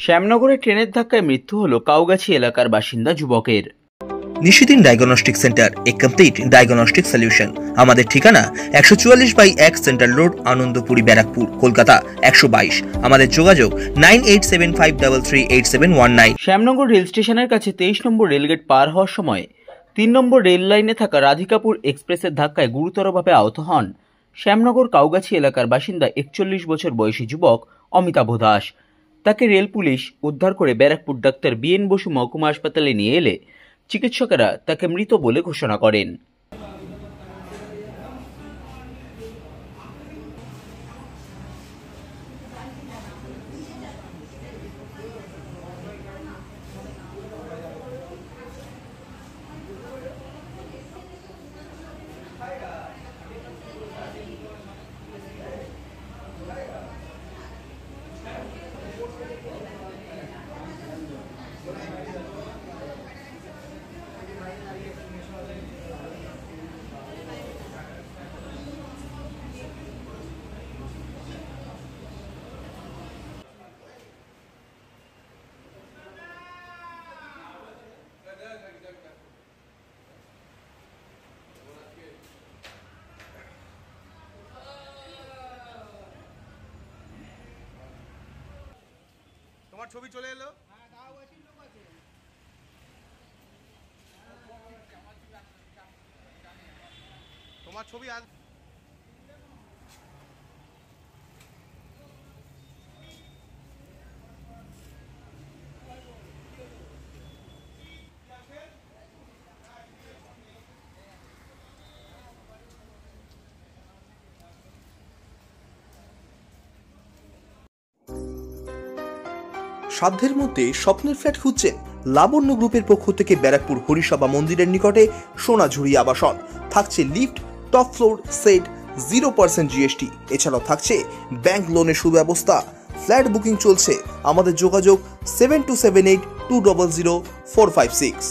শ্যামনগরে ট্রেনের ধাক্কায় মৃত্যু হলো কাউগাছি এলাকার বাসিন্দা যুবকের। নিশিদিন ডায়াগনস্টিক সেন্টার, এ কমপ্লিট ডায়াগনস্টিক সলিউশন। আমাদের ঠিকানা 144/1 সেন্ট্রাল রোড, আনন্দপুরি, ব্যারাকপুর, কলকাতা 122। আমাদের যোগাযোগ 9875338719। শ্যামনগর রেল স্টেশনের কাছে 23 নম্বর রেলগেট পার হওয়ার সময় 3 নম্বর রেল লাইনে থাকা রাধিকাপুর এক্সপ্রেসের ধাক্কায় গুরুতরভাবে আহত হন শ্যামনগর কাউগাছি এলাকার বাসিন্দা 41 বছর বয়সী যুবক অমিতাভ দাস। তাকে রেল পুলিশ উদ্ধার করে ব্যারাকপুর ডাক্তার বিএন বসু মহকুমা হাসপাতালে নিয়ে এলে চিকিৎসকেরা তাকে মৃত বলে ঘোষণা করেন। তোমার ছবি চলে এলো। তোমার ছবি আজ সাধ্যের মধ্যে স্বপ্নের ফ্ল্যাট খুঁজছেন? লাবণ্য গ্রুপের পক্ষ থেকে ব্যারাকপুর হরিসভা মন্দিরের নিকটে সোনাঝুরি আবাসন। থাকছে lift, top floor, set, 0% GST। এছাড়াও থাকছে ব্যাংক লোনের সুব্যবস্থা। ফ্ল্যাট বুকিং চলছে। আমাদের যোগাযোগ 7278200456।